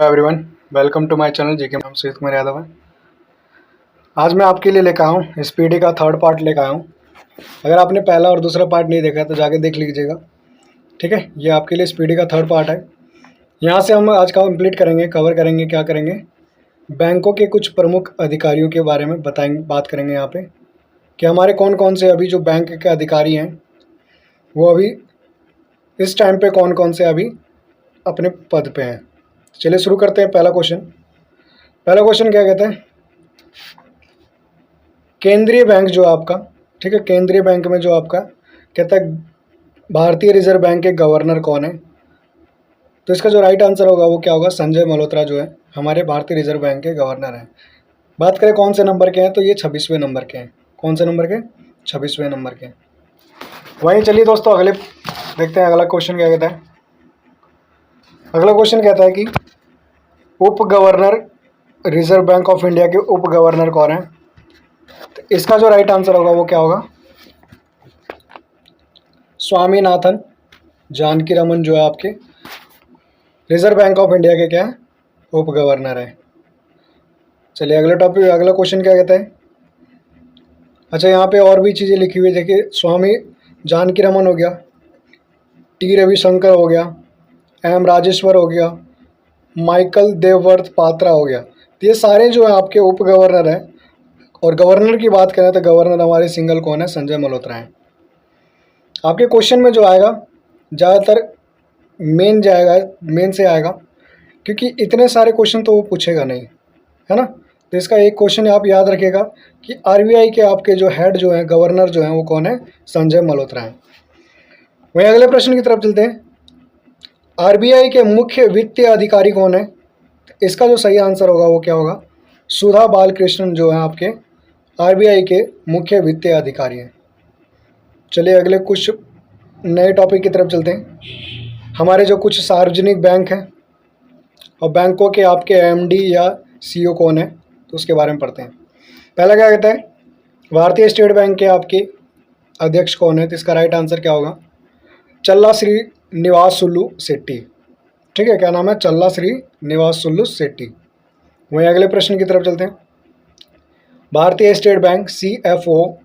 Everyone, welcome to my channel GK. नाम सुजीत कुमार यादव है। आज मैं आपके लिए लेकर आया हूँ स्पीडी का थर्ड पार्ट लेकर आया हूँ। अगर आपने पहला और दूसरा पार्ट नहीं देखा तो जाके देख लीजिएगा, ठीक है। ये आपके लिए स्पीडी का थर्ड पार्ट है। यहाँ से हम आज का कंप्लीट करेंगे, कवर करेंगे, क्या करेंगे, बैंकों के कुछ प्रमुख अधिकारियों के बारे में बताएंगे, बात करेंगे यहाँ पे कि हमारे कौन कौन से अभी जो बैंक के अधिकारी हैं वो अभी इस टाइम पे कौन कौन से अभी अपने पद पे हैं। चलिए शुरू करते हैं। पहला क्वेश्चन क्या कहता है, केंद्रीय बैंक जो आपका, ठीक है, केंद्रीय बैंक में जो आपका कहता है भारतीय रिजर्व बैंक के गवर्नर कौन है। तो इसका जो राइट आंसर होगा वो क्या होगा, संजय मल्होत्रा जो है हमारे भारतीय रिजर्व बैंक के गवर्नर हैं। बात करें कौन से नंबर के हैं, तो ये 26वें नंबर के हैं। कौन से नंबर के, 26वें नंबर के। वहीं चलिए दोस्तों अगले देखते हैं, अगला क्वेश्चन क्या कहता है। अगला क्वेश्चन कहता है कि उप governor, reserve bank of India के उप गवर्नर कौन है। तो इसका जो राइट आंसर होगा वो क्या होगा, स्वामीनाथन जानकीरमन जो है आपके रिजर्व बैंक ऑफ इंडिया के क्या है, उप गवर्नर है। चलिए अगला टॉपिक, अगला क्वेश्चन क्या कहता है। अच्छा, यहाँ पे और भी चीज़ें लिखी हुई है, देखिए स्वामी जानकीरमन हो गया, टी रविशंकर हो गया, एम राजेश्वर हो गया, माइकल देवव्रत पात्रा हो गया। तो ये सारे जो है आपके उप गवर्नर हैं। और गवर्नर की बात करें तो गवर्नर हमारे सिंगल कौन है, संजय मल्होत्रा हैं। आपके क्वेश्चन में जो आएगा ज़्यादातर मेन जाएगा, मेन से आएगा, क्योंकि इतने सारे क्वेश्चन तो वो पूछेगा नहीं, है ना। तो इसका एक क्वेश्चन आप याद रखिएगा कि आरबीआई के आपके जो हेड जो हैं, गवर्नर जो हैं वो कौन है, संजय मल्होत्रा हैं। वहीं अगले प्रश्न की तरफ चलते हैं। आरबीआई के मुख्य वित्तीय अधिकारी कौन है। इसका जो सही आंसर होगा वो क्या होगा, सुधा बालकृष्णन जो है आपके आरबीआई के मुख्य वित्तीय अधिकारी हैं। चलिए अगले कुछ नए टॉपिक की तरफ चलते हैं। हमारे जो कुछ सार्वजनिक बैंक हैं और बैंकों के आपके एमडी या सीईओ कौन है, तो उसके बारे में पढ़ते हैं। पहला क्या कहता है, भारतीय स्टेट बैंक के आपके अध्यक्ष कौन है। तो इसका राइट आंसर क्या होगा, चल्ला श्री निवास सुल्लू शेट्टी, ठीक है। क्या नाम है, चल्ला श्री निवास सुल्लू शेट्टी। वहीं अगले प्रश्न की तरफ चलते हैं। भारतीय स्टेट बैंक सीएफओ,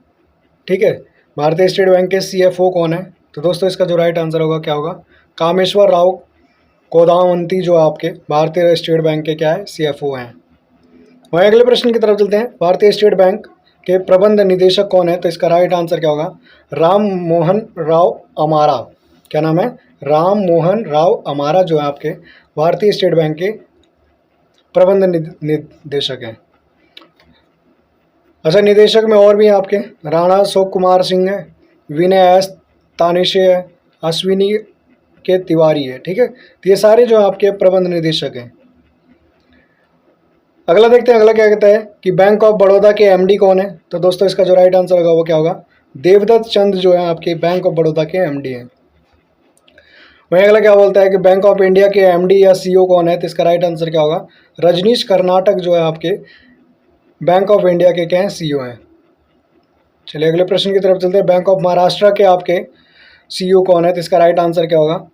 ठीक है, भारतीय स्टेट बैंक के सीएफओ कौन है। तो दोस्तों इसका जो राइट आंसर होगा क्या होगा, कामेश्वर राव कोदामंती जो आपके भारतीय स्टेट बैंक के क्या है, सीएफओ हैं। वहीं अगले प्रश्न की तरफ चलते हैं। भारतीय स्टेट बैंक के प्रबंध निदेशक कौन है। तो इसका राइट आंसर क्या होगा, राम मोहन राव अमारा। क्या नाम है, राम मोहन राव अमारा जो है आपके भारतीय स्टेट बैंक के प्रबंध निदेशक हैं। अच्छा, निदेशक में और भी हैं आपके, राणा अशोक कुमार सिंह है, विनय एस तानिशे है, अश्विनी के तिवारी है, ठीक है। तो ये सारे जो आपके प्रबंध निदेशक हैं। अगला देखते हैं, अगला क्या कहता है कि बैंक ऑफ बड़ौदा के एमडी कौन है। तो दोस्तों इसका जो राइट आंसर होगा वो क्या होगा, देवदत्त चंद जो है आपके बैंक ऑफ बड़ौदा के एमडी हैं। वहीं अगला क्या बोलता है कि बैंक ऑफ इंडिया के एमडी या सीईओ कौन है। तो इसका राइट आंसर क्या होगा, रजनीश कर्नाटक जो है आपके बैंक ऑफ इंडिया के क्या हैं, सीईओ हैं। चलिए अगले प्रश्न की तरफ चलते हैं। बैंक ऑफ महाराष्ट्र के आपके सीईओ कौन है। तो इसका राइट आंसर क्या होगा,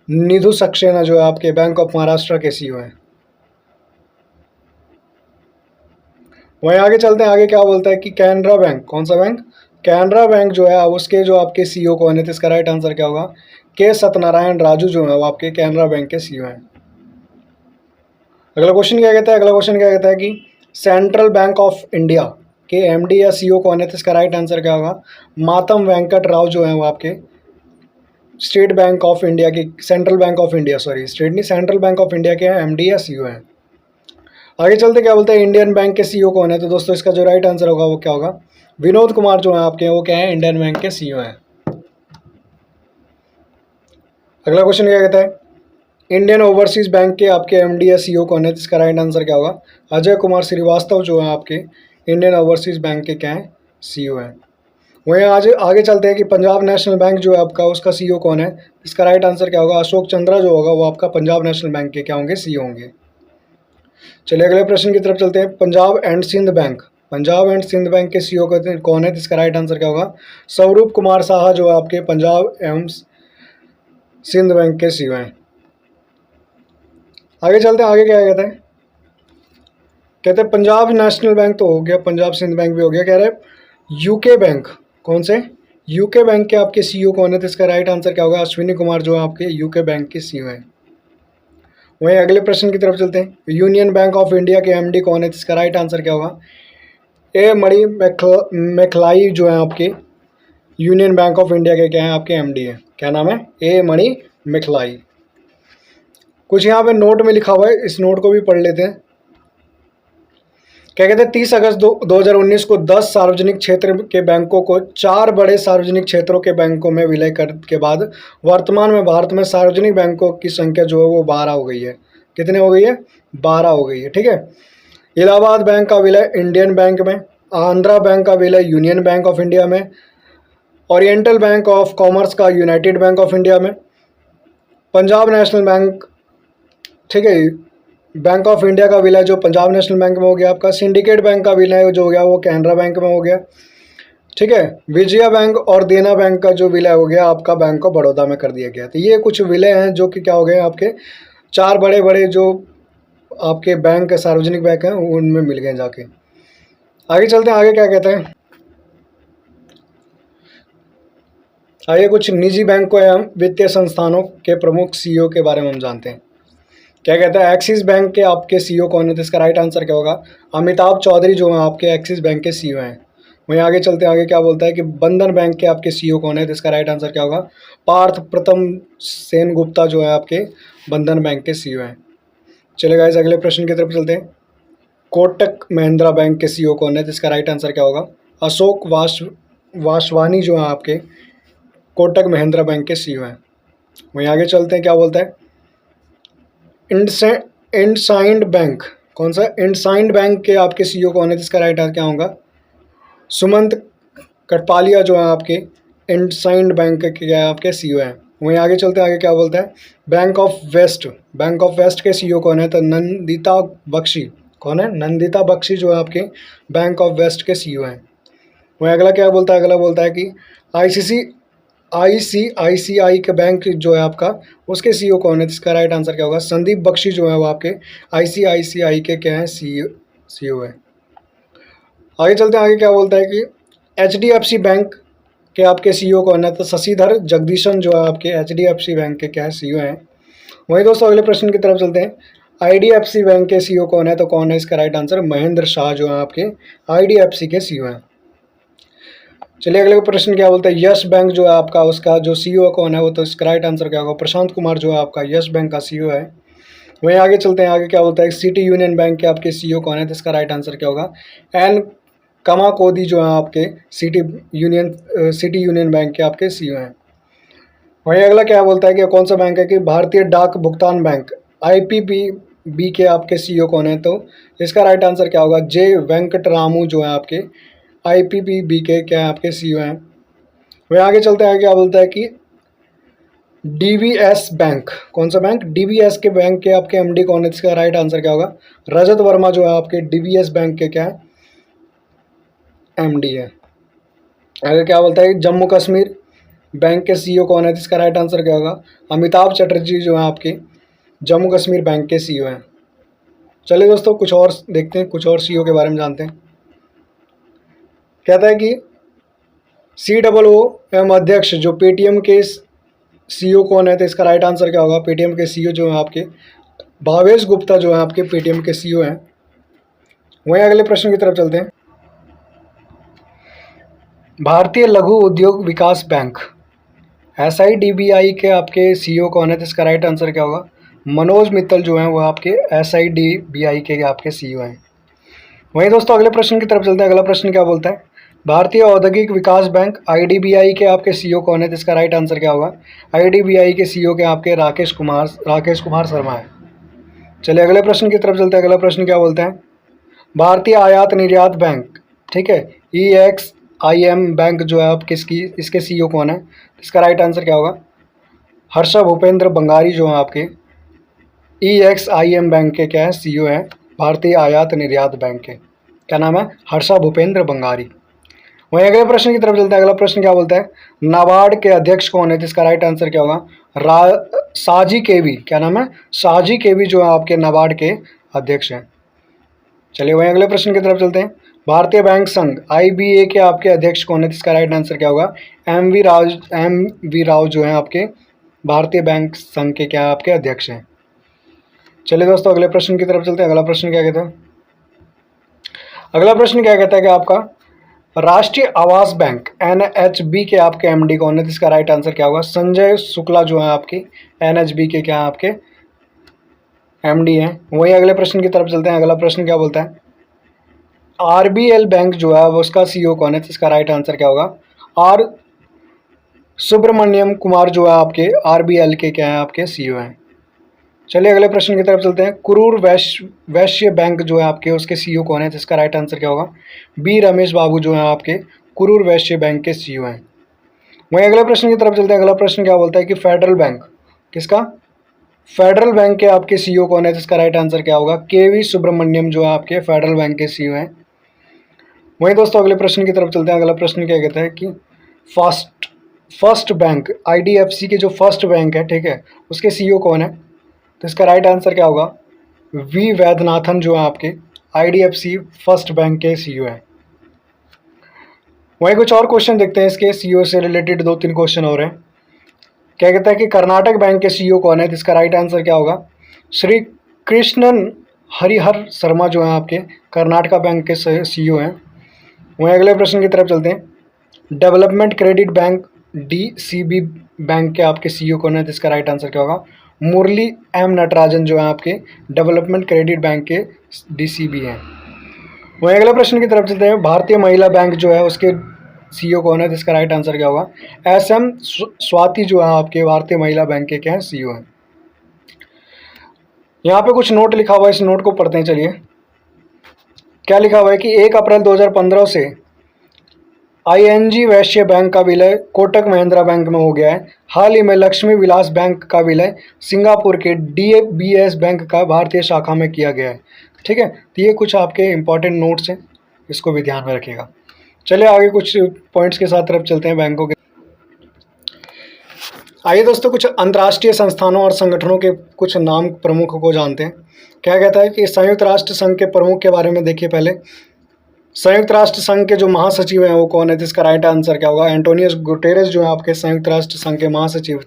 निधु सक्सेना जो है आपके बैंक ऑफ महाराष्ट्र के सीईओ हैं। वहीं आगे चलते हैं, आगे क्या बोलता है कि कैनरा बैंक, कौन सा बैंक, कैनरा बैंक जो है उसके जो आपके सीईओ कौन है। तो इसका राइट आंसर क्या होगा, के सत्यनारायण राजू जो है वो आपके कैनरा बैंक के सीईओ हैं। अगला क्वेश्चन क्या कहता है, अगला क्वेश्चन क्या कहता है कि सेंट्रल बैंक ऑफ इंडिया के एमडी या सीईओ कौन है। तो इसका राइट आंसर क्या होगा, मातम वेंकट राव जो है वो आपके स्टेट बैंक ऑफ इंडिया के, central bank of India, sorry state नहीं, सेंट्रल बैंक ऑफ इंडिया के एमडी या सीईओ हैं। आगे चलते क्या बोलते हैं, इंडियन बैंक के सीईओ कौन है। तो दोस्तों इसका जो राइट आंसर होगा वो क्या होगा, विनोद कुमार जो है आपके वो क्या है, इंडियन बैंक के सीईओ हैं। अगला क्वेश्चन क्या कहता है, इंडियन ओवरसीज बैंक के आपके एमडी या सीईओ कौन है। तो इसका राइट आंसर क्या होगा, अजय कुमार श्रीवास्तव जो है आपके इंडियन ओवरसीज बैंक के क्या हैं, सीईओ हैं। वहीं आज आगे चलते हैं कि पंजाब नेशनल बैंक जो है आपका उसका सीईओ कौन है। इसका राइट आंसर क्या होगा, अशोक चंद्रा जो होगा वो आपका पंजाब नेशनल बैंक के क्या होंगे, सीईओ होंगे। चलिए अगले प्रश्न की तरफ चलते हैं। Punjab and Sind bank, Punjab and Sind bank के सीईओ कौन है। तो इसका राइट आंसर क्या होगा, स्वरूप कुमार साहा जो है आपके पंजाब एवं सिंध बैंक के सीईओ हैं। आगे चलते हैं, आगे क्या कहता है, कहते हैं पंजाब नेशनल बैंक तो हो गया, पंजाब सिंध बैंक भी हो गया, कह रहे हैं यूके बैंक, कौन से, यूके बैंक के आपके सीईओ कौन है, तो इसका राइट आंसर क्या होगा, अश्विनी कुमार जो है आपके यूके बैंक के सीईओ हैं। वहीं अगले प्रश्न की तरफ चलते हैं, यूनियन बैंक ऑफ इंडिया के एमडी कौन है, तो इसका राइट आंसर क्या होगा, ए मणि मैखलाई जो है आपके यूनियन बैंक ऑफ इंडिया के क्या है आपके एमडी है, क्या नाम है, ए मणि मैखलाई। कुछ यहाँ पे नोट में लिखा हुआ है, इस नोट को भी पढ़ लेते हैं। क्या कहते हैं, 30 अगस्त 2019 को 10 सार्वजनिक क्षेत्र के बैंकों को 4 बड़े सार्वजनिक क्षेत्रों के बैंकों में विलय कर के बाद वर्तमान में भारत में सार्वजनिक बैंकों की संख्या जो है वो 12 हो गई है। कितने हो गई है, 12 हो गई है, ठीक है। इलाहाबाद बैंक का विलय इंडियन बैंक में, आंध्रा बैंक का विलय यूनियन बैंक ऑफ इंडिया में, ओरिएंटल बैंक ऑफ कॉमर्स का यूनाइटेड बैंक ऑफ इंडिया में, पंजाब नेशनल बैंक, ठीक है, बैंक ऑफ इंडिया का विलय जो पंजाब नेशनल बैंक में हो गया आपका, सिंडिकेट बैंक का विलय जो हो गया वो कैनरा बैंक में हो गया, ठीक है, विजया बैंक और देना बैंक का जो विलय हो गया आपका बैंक ऑफ बड़ौदा में कर दिया गया। तो ये कुछ विलय हैं जो कि क्या हो गए आपके 4 बड़े बड़े जो आपके बैंक सार्वजनिक बैंक हैं उनमें मिल गए जाके। आगे चलते हैं, आगे क्या कहते हैं, आगे कुछ निजी बैंकों एवं वित्तीय संस्थानों के प्रमुख सीईओ के बारे में हम जानते हैं। क्या कहता है, एक्सिस बैंक के आपके सीईओ कौन है, तो इसका राइट आंसर क्या होगा, अमिताभ चौधरी जो है आपके एक्सिस बैंक के सीईओ हैं। वहीं आगे चलते हैं, आगे क्या बोलता है कि बंधन बैंक के आपके सीईओ कौन है, तो इसका राइट आंसर क्या होगा, पार्थ प्रथम सेन गुप्ता जो है आपके बंधन बैंक के सीईओ हैं। चलिए गाइस अगले प्रश्न की तरफ चलते हैं, कोटक महिंद्रा बैंक के सीईओ कौन है, तो इसका राइट आंसर क्या होगा, अशोक वासवानी जो है आपके कोटक महिंद्रा बैंक के सीईओ हैं। वहीं आगे चलते हैं, क्या बोलता है, इंडसाइंड बैंक, कौन सा, इंडसाइंड बैंक के आपके सीईओ कौन है, जिसका राइट आंसर क्या होगा, सुमंत कटपालिया जो है आपके इंडसाइंड बैंक के क्या है आपके सीईओ हैं। वहीं आगे चलते हैं, आगे क्या बोलता है, बैंक ऑफ वेस्ट के सीईओ कौन है, तो नंदिता बख्शी, कौन है, नंदिता बख्शी जो है आपके बैंक ऑफ वेस्ट के सीईओ हैं। वहीं अगला क्या बोलता है, अगला बोलता है कि आईसीआईसीआई के बैंक जो है आपका उसके सीईओ कौन है, इसका राइट आंसर क्या होगा, संदीप बख्शी जो है वो आपके आईसीआईसीआई के क्या है सीईओ है। आगे चलते हैं, आगे क्या बोलता है कि एचडीएफसी बैंक के आपके सीईओ कौन है, तो शशिधर जगदीशन जो है आपके एचडीएफसी बैंक के क्या है सीईओ हैं। वहीं दोस्तों अगले प्रश्न की तरफ चलते हैं, आईडीएफसी बैंक के सीईओ कौन है, तो कौन है, इसका राइट आंसर महेंद्र शाह जो है आपके आईडीएफसी के सीईओ हैं। चलिए अगले प्रश्न क्या बोलता है, यस बैंक जो है आपका उसका जो सीईओ कौन है, वो तो इसका राइट आंसर क्या होगा, प्रशांत कुमार जो है आपका यस बैंक का सीईओ है। वहीं आगे चलते हैं, आगे क्या बोलता है, सिटी यूनियन बैंक के आपके सीईओ कौन है, तो इसका राइट आंसर क्या होगा, एन कमाकोदी जो है आपके सिटी यूनियन बैंक के आपके सीईओ हैं। वहीं अगला क्या बोलता है कि कौन सा बैंक है, कि भारतीय डाक भुगतान बैंक आईपीपीबी के आपके सीईओ कौन है, तो इसका राइट आंसर क्या होगा, जे वेंकटरामू जो है आपके आईपीपीबी के क्या आपके सीईओ हैं। वहीं आगे चलते हैं, क्या बोलता है कि डीवीएस बैंक, कौन सा बैंक, डीवीएस के बैंक के आपके एमडी कौन है, इसका राइट आंसर क्या होगा, रजत वर्मा जो है आपके डीवीएस बैंक के क्या है एमडी है। आगे क्या बोलता है, जम्मू कश्मीर बैंक के सीईओ कौन है, इसका राइट आंसर क्या होगा, अमिताभ चटर्जी जो है आपके जम्मू कश्मीर बैंक के सीईओ हैं। चलिए दोस्तों कुछ और देखते हैं, कुछ और सीईओ के बारे में जानते हैं। कहता है कि COO एवं अध्यक्ष जो पेटीएम के सीईओ कौन है, तो इसका राइट आंसर क्या होगा, पेटीएम के सीईओ जो है आपके भावेश गुप्ता जो है आपके पेटीएम के सीईओ हैं। वहीं अगले प्रश्न की तरफ चलते हैं, भारतीय लघु उद्योग विकास बैंक SIDBI के आपके सीईओ कौन है, तो इसका राइट आंसर क्या होगा, मनोज मित्तल जो है वो आपके SIDBI के आपके सीईओ हैं। वहीं दोस्तों अगले प्रश्न की तरफ चलते हैं, अगला प्रश्न क्या बोलता है, भारतीय औद्योगिक विकास बैंक IDBI के आपके सीईओ कौन है, तो इसका राइट आंसर क्या होगा, IDBI के सीईओ के आपके राकेश कुमार शर्मा है। चलिए अगले प्रश्न की तरफ चलते हैं, अगला प्रश्न क्या बोलता है, भारतीय आयात निर्यात बैंक, ठीक है, EXIM बैंक जो है आप इसके सीईओ कौन है, इसका राइट आंसर क्या होगा, हर्षा भूपेंद्र बंगारी जो है आपके EXIM बैंक के क्या है सीईओ है, भारतीय आयात निर्यात बैंक के, क्या नाम है, हर्षा भूपेंद्र बंगारी। वहीं अगले प्रश्न की तरफ चलते हैं। अगला प्रश्न क्या बोलता है, नाबार्ड के अध्यक्ष कौन है? तो इसका राइट आंसर क्या होगा, साजी केवी। क्या नाम है? साजी केवी जो है आपके नाबार्ड के अध्यक्ष हैं। चलिए वहीं अगले प्रश्न की तरफ चलते हैं। भारतीय बैंक संघ IBA के आपके अध्यक्ष कौन है? तो इसका राइट आंसर क्या होगा, एम वी राव जो है आपके भारतीय बैंक संघ के क्या आपके अध्यक्ष हैं। चलिए दोस्तों अगले प्रश्न की तरफ चलते हैं। अगला प्रश्न क्या कहता है, अगला प्रश्न क्या कहता है कि आपका राष्ट्रीय आवास बैंक NHB के आपके MD कौन है? तो इसका राइट आंसर क्या होगा, संजय शुक्ला जो है आपकी NHB के क्या आपके MD हैं। वहीं अगले प्रश्न की तरफ चलते हैं। अगला प्रश्न क्या बोलता है, RBL बैंक जो है वो उसका CEO कौन है? तो इसका राइट आंसर क्या होगा, R सुब्रमण्यम कुमार जो है आपके RBL के क्या है आपके CEO हैं। चलिए अगले प्रश्न की तरफ चलते हैं। कुरूर वैश्य बैंक जो है आपके उसके CEO कौन है? तो इसका राइट आंसर क्या होगा, B रमेश बाबू जो है आपके कुरूर वैश्य बैंक के CEO हैं। वहीं अगले प्रश्न की तरफ चलते हैं। अगला प्रश्न क्या बोलता है कि फेडरल बैंक किसका, फेडरल बैंक के आपके CEO कौन है? तो इसका राइट आंसर क्या होगा, KV सुब्रमण्यम जो है आपके फेडरल बैंक के CEO हैं। वहीं दोस्तों अगले प्रश्न की तरफ चलते हैं। अगला प्रश्न क्या कहता है कि फर्स्ट बैंक IDFC के जो फर्स्ट बैंक है, ठीक है, उसके CEO कौन है? तो इसका राइट आंसर क्या होगा, V वैद्यनाथन जो है आपके IDFC फर्स्ट बैंक के CEO है। वहीं कुछ और क्वेश्चन देखते हैं इसके CEO से रिलेटेड, 2-3 क्वेश्चन और हैं। क्या कहता है कि कर्नाटक बैंक के CEO कौन है? तो इसका राइट आंसर क्या होगा, श्री कृष्णन हरिहर शर्मा जो है आपके कर्नाटका बैंक के CEO हैं। वहीं अगले प्रश्न की तरफ चलते हैं। Development credit bank DCB bank के आपके CEO कौन है? तो इसका राइट आंसर क्या होगा, मुरली M नटराजन जो है आपके डेवलपमेंट क्रेडिट बैंक के DCB हैं। वहीं अगले प्रश्न की तरफ चलते हैं। भारतीय महिला बैंक जो है उसके CEO कौन है? तो इसका राइट आंसर क्या होगा, SM स्वाति जो है आपके भारतीय महिला बैंक के क्या है CEO हैं। यहाँ पे कुछ नोट लिखा हुआ है, इस नोट को पढ़ते हैं। चलिए क्या लिखा हुआ है कि 1 अप्रैल 2015 से ING वैश्य बैंक का विलय कोटक महिंद्रा बैंक में हो गया है। हाल ही में लक्ष्मी विलास बैंक का विलय सिंगापुर के DBS बैंक का भारतीय शाखा में किया गया है। ठीक है, तो ये कुछ आपके इंपॉर्टेंट नोट्स हैं, इसको भी ध्यान में रखिएगा। चलिए आगे कुछ पॉइंट्स के साथ तरफ चलते हैं बैंकों के। आइए दोस्तों कुछ अंतर्राष्ट्रीय संस्थानों और संगठनों के कुछ नाम प्रमुखों को जानते हैं। क्या कहता है कि संयुक्त राष्ट्र संघ के प्रमुख के बारे में देखिए। पहले संयुक्त राष्ट्र संघ के जो महासचिव हैं वो कौन है? जिसका राइट आंसर क्या होगा, एंटोनियो गुटेरेस जो है आपके संयुक्त राष्ट्र संघ के महासचिव।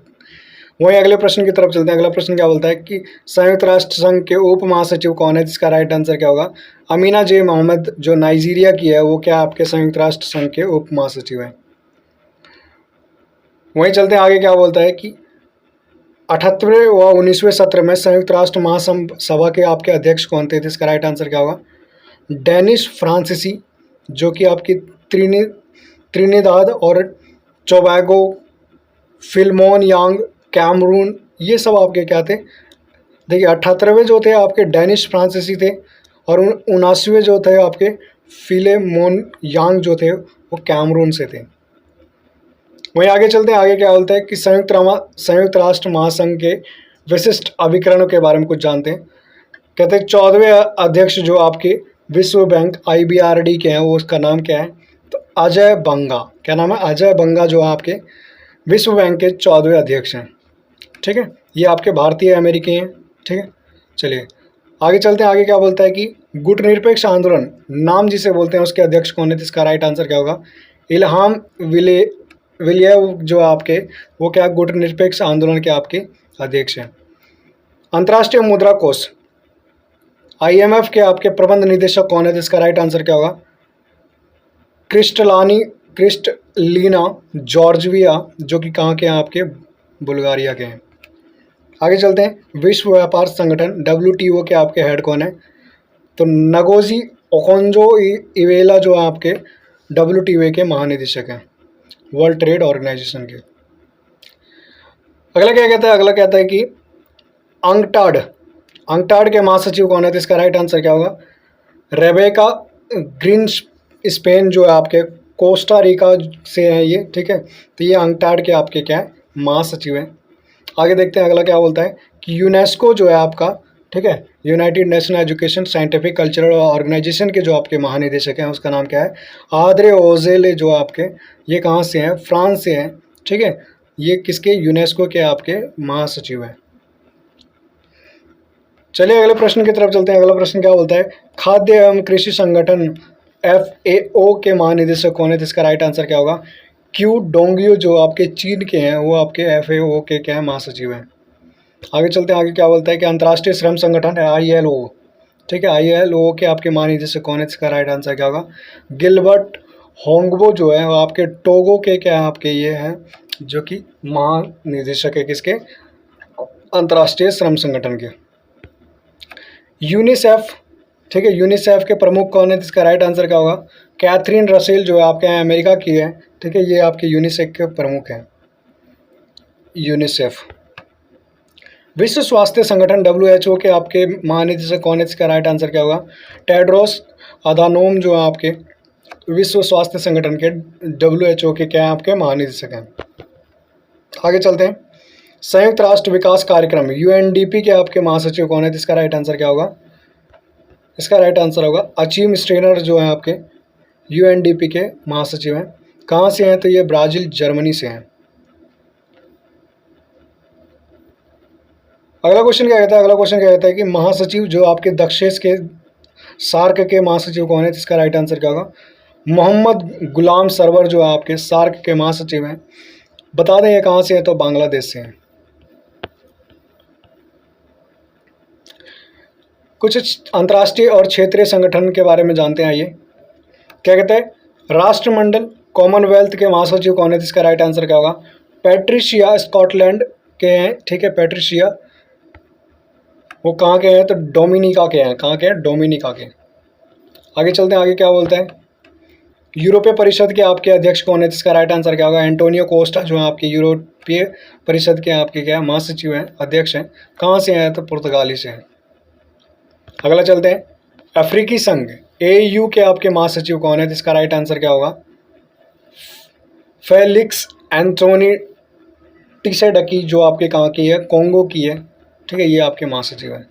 वहीं अगले प्रश्न की तरफ चलते हैं। अगला प्रश्न क्या बोलता है कि संयुक्त राष्ट्र संघ के उप महासचिव कौन है? जिसका राइट आंसर क्या होगा, अमीना जे मोहम्मद जो नाइजीरिया की है वो क्या आपके संयुक्त राष्ट्र संघ के उप महासचिव हैं। वहीं चलते हैं आगे। क्या बोलता है कि 78वें व 19वें सत्र में संयुक्त राष्ट्र महासभा के आपके अध्यक्ष कौन थे? जिसका राइट आंसर क्या होगा, डेनिस फ्रांसीसी जो कि आपकी त्रिनिदाद और टोबैगो, फिल्मोन यांग, कैमरून, ये सब आपके क्या थे। देखिए 78वें जो थे आपके डेनिस फ्रांसीसी थे और 79वें जो थे आपके फिलेमोन यांग जो थे वो कैमरून से थे। वहीं आगे चलते हैं। आगे क्या बोलते हैं कि संयुक्त राष्ट्र महासंघ के विशिष्ट अभिकरणों के बारे में कुछ जानते हैं। कहते हैं 14वें अध्यक्ष जो आपके विश्व बैंक IBRD के हैं वो उसका नाम क्या है, तो अजय बंगा। क्या नाम है, अजय बंगा जो आपके विश्व बैंक के 14वें अध्यक्ष हैं। ठीक है, ये आपके भारतीय अमेरिकी हैं। ठीक है, चलिए आगे चलते हैं। आगे क्या बोलता है कि गुटनिरपेक्ष आंदोलन नाम जिसे बोलते हैं उसके अध्यक्ष कौन है? इसका राइट आंसर क्या होगा, इल्हाम विलियव जो आपके वो क्या गुटनिरपेक्ष आंदोलन के आपके अध्यक्ष हैं। अंतर्राष्ट्रीय मुद्रा कोष IMF के आपके प्रबंध निदेशक कौन है? जिसका राइट आंसर क्या होगा, क्रिस्टलीना जॉर्जिया जो कि कहाँ के हैं आपके बुल्गारिया के हैं। आगे चलते हैं। विश्व व्यापार संगठन WTO के आपके हेड कौन है? तो नगोजी ओकोंजो-इवेला जो आपके WTO के महानिदेशक हैं, वर्ल्ड ट्रेड ऑर्गेनाइजेशन के। अगला क्या कहता है, अगला कहता है कि अंकटाड के महासचिव कौन है? तो इसका राइट आंसर क्या होगा, रेबेका ग्रीनस्पेन जो है आपके कोस्टा रिका से हैं ये। ठीक है, तो ये अंकटाड के आपके क्या है महासचिव हैं। आगे देखते हैं अगला क्या बोलता है कि यूनेस्को जो है आपका, ठीक है। United nation education scientific cultural organisation के जो आपके महानिदेशक हैं उसका नाम क्या है? आद्रे ओजेले जो आपके, ये कहाँ से हैं? फ्रांस से हैं, ठीक है। ये किसके? यूनेस्को के आपके महासचिव हैं। चलिए अगले प्रश्न की तरफ चलते हैं। अगला प्रश्न क्या बोलता है? खाद्य एवं कृषि संगठन FAO के महानिदेशक कौन है? तो इसका राइट आंसर क्या होगा? क्यू डोंगियो जो आपके चीन के हैं, वो आपके FAO के क्या है? महासचिव हैं। आगे चलते हैं। आगे क्या बोलता है कि अंतर्राष्ट्रीय श्रम संगठन है ILO, ठीक है, ILO के आपके महानिदेशक कौन है? इसका राइट आंसर क्या होगा? गिलबर्ट होंगबो जो है वो आपके टोगो के क्या है? आपके ये हैं जो कि महानिदेशक है किसके? अंतर्राष्ट्रीय श्रम संगठन के। यूनिसेफ, ठीक है, यूनिसेफ के प्रमुख कौन है? इसका राइट आंसर क्या होगा? कैथरीन रसेल जो है आपके यहाँ अमेरिका की है, ठीक है, ये आपके यूनिसेफ के प्रमुख हैं। यूनिसेफ। विश्व स्वास्थ्य संगठन WHO के आपके महानिदेशक कौन है? इसका राइट आंसर क्या होगा? टेड्रोस अधानोम जो है आपके विश्व स्वास्थ्य संगठन के WHO के क्या है? आपके महानिदेशक हैं। आगे चलते हैं। संयुक्त राष्ट्र विकास कार्यक्रम UNDP के आपके महासचिव कौन है? इसका राइट आंसर क्या होगा? इसका राइट आंसर होगा अचीम स्टेनर जो है आपके UNDP के महासचिव हैं। कहाँ से हैं? तो ये ब्राज़ील जर्मनी से हैं। अगला क्वेश्चन क्या कहता है? अगला क्वेश्चन क्या कहता है कि महासचिव जो आपके दक्षिण के सार्क के महासचिव कौन है? इसका राइट आंसर क्या होगा? मोहम्मद गुलाम सरवर जो है आपके सार्क के महासचिव हैं। बता दें ये कहाँ से है? तो बांग्लादेश से हैं। कुछ अंतर्राष्ट्रीय और क्षेत्रीय संगठन के बारे में जानते हैं। आइए, क्या कहते हैं? राष्ट्रमंडल कॉमनवेल्थ के महासचिव कौन है? इसका राइट आंसर क्या होगा? पैट्रिशिया स्कॉटलैंड के हैं, ठीक है, पैट्रिशिया। वो कहाँ के हैं? तो डोमिनिका के हैं। कहाँ के हैं? डोमिनिका के। आगे चलते हैं। आगे क्या बोलते हैं? यूरोपीय परिषद के आपके अध्यक्ष कौन है? इसका राइट आंसर क्या होगा? एंटोनियो कोस्टा जो है आपके यूरोपीय परिषद के आपके क्या महासचिव हैं, अध्यक्ष हैं। कहाँ से हैं? तो पुर्तगाली से हैं। अगला चलते हैं। अफ्रीकी संघ AU के आपके महासचिव कौन है? इसका राइट आंसर क्या होगा? फेलिक्स एंथोनी टिसेडकी जो आपके कहाँ की है? कोंगो की है, ठीक है, ये आपके महासचिव हैं।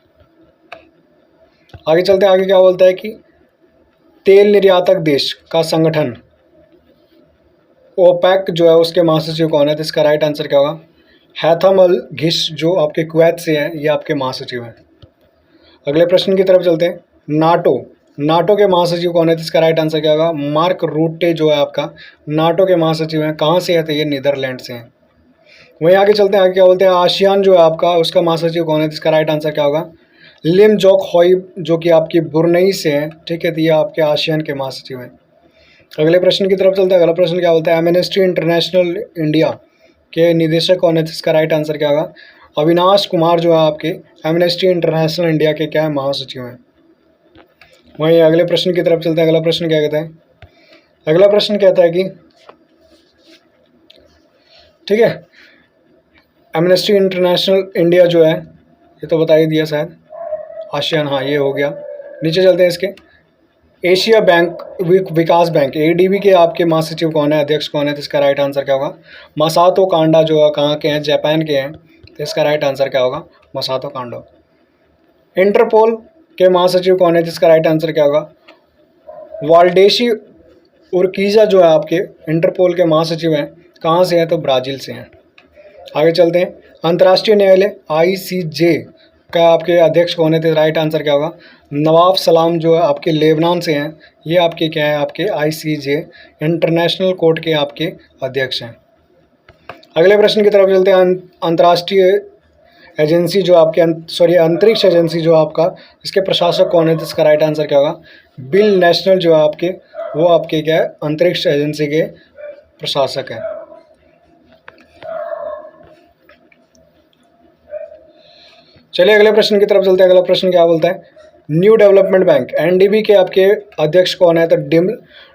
आगे चलते हैं। आगे क्या बोलता है कि तेल निर्यातक देश का संगठन OPEC जो है उसके महासचिव कौन है? तो इसका राइट आंसर क्या होगा? हैथम अल घिश जो आपके कुवैत से हैं, ये आपके महासचिव हैं। अगले प्रश्न की तरफ चलते हैं। नाटो के महासचिव कौन है? इसका राइट आंसर क्या होगा? मार्क रूटे जो है आपका नाटो के महासचिव हैं। कहाँ से है? तो ये नीदरलैंड से हैं। वहीं आगे चलते हैं। आगे क्या बोलते हैं? आसियान जो है आपका उसका महासचिव कौन है? इसका राइट आंसर क्या होगा? लिम जोक हॉई जो कि आपकी बुरनई से हैं, ठीक है, तो ये आपके आसियान के महासचिव हैं। अगले प्रश्न की तरफ चलते हैं। अगला प्रश्न क्या बोलता है? एमनेस्टी इंटरनेशनल इंडिया के निदेशक कौन है? इसका राइट आंसर क्या होगा? अविनाश कुमार जो है आपके एमनेस्टी इंटरनेशनल इंडिया के क्या है? महासचिव हैं। वहीं अगले प्रश्न की तरफ चलते हैं। अगला प्रश्न क्या कहता है? अगला प्रश्न कहता है कि, ठीक है, एमनेस्टी इंटरनेशनल इंडिया जो है, ये तो बता ही दिया शायद, आसियान, हाँ ये हो गया। नीचे चलते हैं इसके। एशिया बैंक विकास बैंक ADB के आपके महासचिव कौन है? अध्यक्ष कौन है? तो इसका राइट आंसर क्या होगा? मसातो कांडा जो है कहाँ के हैं? जापान के हैं, तो इसका राइट आंसर क्या होगा? मसातो कांडो। इंटरपोल के महासचिव कौन है? जिसका राइट आंसर क्या होगा? वाल्डेशी उर्कीजा जो है आपके इंटरपोल के महासचिव हैं। कहाँ से हैं? तो ब्राज़ील से हैं। आगे चलते हैं। अंतर्राष्ट्रीय न्यायालय ICJ का आपके अध्यक्ष कौन है? तो राइट आंसर क्या होगा? नवाब सलाम जो है आपके लेबनान से हैं। ये आपके क्या है? आपके ICJ इंटरनेशनल कोर्ट के आपके अध्यक्ष हैं। अगले प्रश्न की तरफ चलते हैं। अंतर्राष्ट्रीय एजेंसी जो आपके अंतरिक्ष एजेंसी जो आपका, इसके प्रशासक कौन है? तो इसका राइट आंसर क्या होगा? बिल नेशनल जो है आपके, वो आपके क्या है? अंतरिक्ष एजेंसी के प्रशासक हैं। चलिए अगले प्रश्न की तरफ चलते हैं। अगला प्रश्न क्या बोलता है? न्यू डेवलपमेंट बैंक NDB के आपके अध्यक्ष कौन है? तो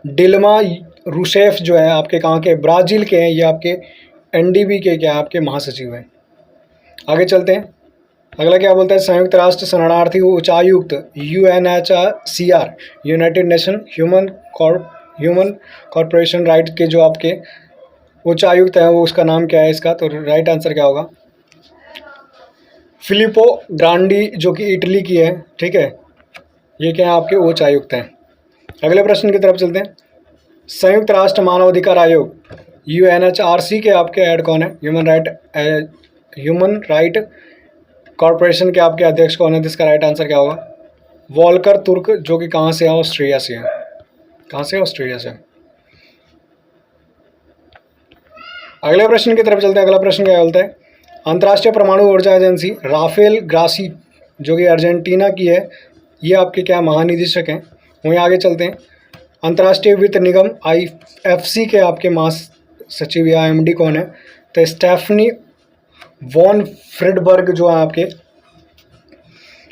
डिल्मा रूसेफ जो है आपके कहाँ के? ब्राज़ील के हैं। ये आपके NDB के क्या आपके महासचिव हैं। आगे चलते हैं। अगला क्या बोलता है? संयुक्त राष्ट्र शरणार्थी उच्चायुक्त UNHCR United nation human corporation right के जो आपके उच्चायुक्त हैं, वो उसका नाम क्या है इसका? तो राइट आंसर क्या होगा? फिलिपो ग्रांडी जो कि इटली की है, ठीक है, ये क्या है आपके उच्चायुक्त हैं। अगले प्रश्न की तरफ चलते हैं। संयुक्त राष्ट्र मानवाधिकार आयोग UNHRC के आपके हेड कौन है? ह्यूमन राइट कॉरपोरेशन के आपके अध्यक्ष कौन है? इसका राइट आंसर क्या होगा? वॉल्कर तुर्क, जो कि कहाँ से है? ऑस्ट्रेलिया से है। कहाँ से? ऑस्ट्रेलिया से। अगले प्रश्न की तरफ चलते हैं। अगला प्रश्न क्या बोलता है? अंतर्राष्ट्रीय परमाणु ऊर्जा एजेंसी राफेल ग्रासी जो कि अर्जेंटीना की है, ये आपके क्या महानिदेशक हैं? वहीं आगे चलते हैं। अंतर्राष्ट्रीय वित्त निगम IFC के आपके महासचिव या MD कौन है? तो स्टेफनी वॉन फ्रिडबर्ग जो है आपके,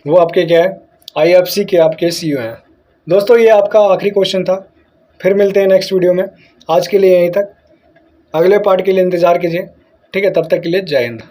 वो आपके क्या है? IFC के आपके CEO हैं। दोस्तों ये आपका आखिरी क्वेश्चन था। फिर मिलते हैं नेक्स्ट वीडियो में। आज के लिए यहीं तक, अगले पार्ट के लिए इंतज़ार कीजिए, ठीक है? तब तक के लिए जय हिंद।